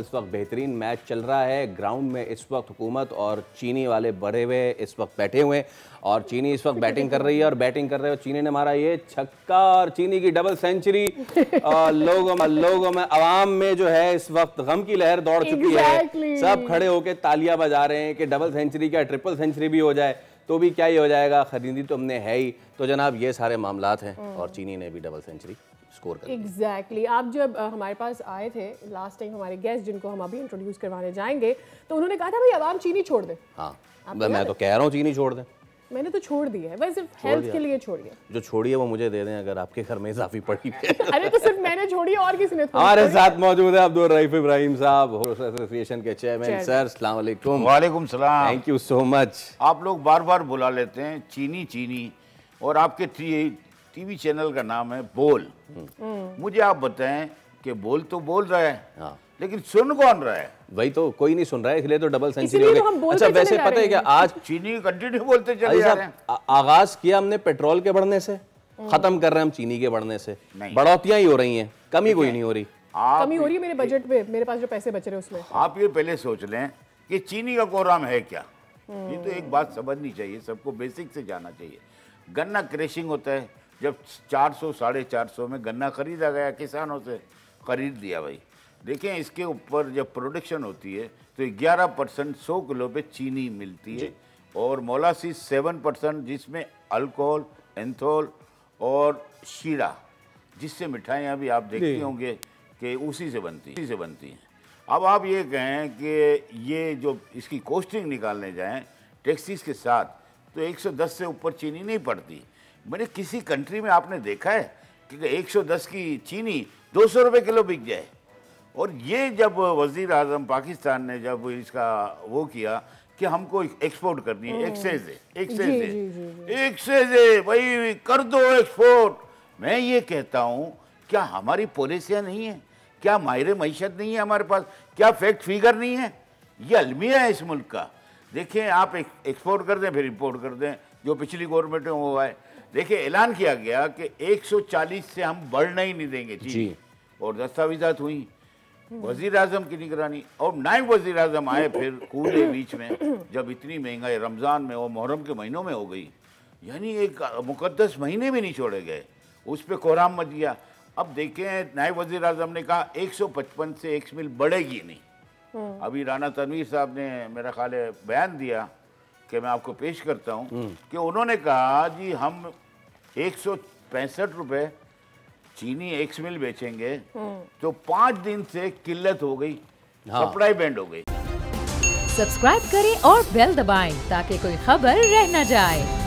इस वक्त बेहतरीन मैच चल रहा है। ग्राउंड में इस वक्त हुकूमत और चीनी वाले बड़े हुए इस वक्त बैठे हुए हैं और चीनी इस वक्त बैटिंग कर रही है और बैटिंग कर रहे हो। चीनी ने मारा ये छक्का और चीनी की डबल सेंचुरी। लोगों में आवाम में जो है इस वक्त गम की लहर दौड़ चुकी है। सब खड़े होकर तालियां बजा रहे हैं कि डबल सेंचुरी क्या ट्रिपल सेंचुरी भी हो जाए तो भी क्या ही हो जाएगा, खरीदी तो हमने है ही। तो जनाब ये सारे मामलात हैं और चीनी ने भी डबल सेंचुरी स्कोर कर एग्जैक्टली। आप जब हमारे पास आए थे लास्ट टाइम, हमारे गेस्ट जिनको हम अभी इंट्रोड्यूस करवाने जाएंगे, तो उन्होंने कहा था भाई आवाम चीनी छोड़ दे। हाँ, मैं तो कह रहा हूँ चीनी छोड़ दें। मैंने तो छोड़ दी है, वैसे हेल्थ के लिए छोड़िए। जो छोड़ी है वो मुझे दे दें अगर आपके घर में इजाफी पड़ी है। अरे तो सिर्फ मैंने छोड़ी है और किसी ने? हमारे साथ मौजूद है अब्दुल रईफ इब्राहिम साहब, एसोसिएशन के चेयरमैन। सर अस्सलाम वालेकुम। वालेकुम सलाम। Thank you so much. आप लोग बार बार बुला लेते हैं चीनी चीनी, और आपके टीवी चैनल का नाम है बोल। मुझे आप बताएं कि बोल तो बोल रहा है, हाँ, लेकिन सुन कौन रहा है? वही तो कोई नहीं सुन रहा है, इसलिए तो डबल सेंचुरी हो गई। अच्छा वैसे पता है क्या, आज चीनी कंटिन्यू बोलते चले जा रहे हैं। आगाज किया हमने पेट्रोल के बढ़ने से, खत्म कर रहे हैं हम चीनी के बढ़ने से। बढ़ोतियां ही हो रही हैं, कमी कोई नहीं हो रही। कमी हो रही है मेरे बजट पे, मेरे पास जो पैसे बच रहे हैं उसमें। आप ये पहले सोच लें कि चीनी का कोराम है क्या। ये तो एक बात समझनी चाहिए, सबको बेसिक से जाना चाहिए। गन्ना क्रैशिंग होता है, जब 400 450 में गन्ना खरीदा गया, किसानों से खरीद लिया भाई। देखें इसके ऊपर जब प्रोडक्शन होती है तो 11% 100 किलो पे चीनी मिलती है, और मोलासिस 7%, जिसमें अल्कोहल, एंथोल और शीरा, जिससे मिठाइयाँ भी आप देखते होंगे कि उसी से बनती हैं। अब आप ये कहें कि ये जो इसकी कॉस्टिंग निकालने जाएं टैक्सीज के साथ, तो 110 से ऊपर चीनी नहीं पड़ती। मैंने किसी कंट्री में आपने देखा है कि 110 की चीनी 200 रुपये किलो बिक जाए? और ये जब वज़ीर आज़म पाकिस्तान ने जब इसका वो किया कि हमको एक्सपोर्ट करनी है, एक्सेस है भाई, कर दो एक्सपोर्ट। मैं ये कहता हूँ, क्या हमारी पॉलिसियाँ नहीं है? क्या माहिर मईशत नहीं है हमारे पास? क्या फैक्ट फिगर नहीं है? ये अलमिया है इस मुल्क का। देखें, आप एक्सपोर्ट कर दें फिर इंपोर्ट कर दें, जो पिछली गवर्नमेंट में हुआ है। देखिए ऐलान किया गया कि 140 से हम बढ़ना ही नहीं देंगे जी, और दस्तावेजात हुई वजीर आजम की निगरानी, और नायब वजीर आजम आए फिर कूदे बीच में, जब इतनी महंगाई रमज़ान में और मुहर्रम के महीनों में हो गई, यानी एक मुकद्दस महीने भी नहीं छोड़े गए, उस पर कोहराम मच गया। अब देखें नायब वजीर आजम ने कहा 155 से 1 मिल बढ़ेगी नहीं। अभी राना तनवीर साहब ने मेरा ख्याल है बयान दिया कि मैं आपको पेश करता हूँ कि उन्होंने कहा जी हम 165 रुपये चीनी 1 मिल बेचेंगे, तो 5 दिन से किल्लत हो गई, सप्लाई बैंड हो गई। सब्सक्राइब करें और बेल दबाएं ताकि कोई खबर रह न जाए।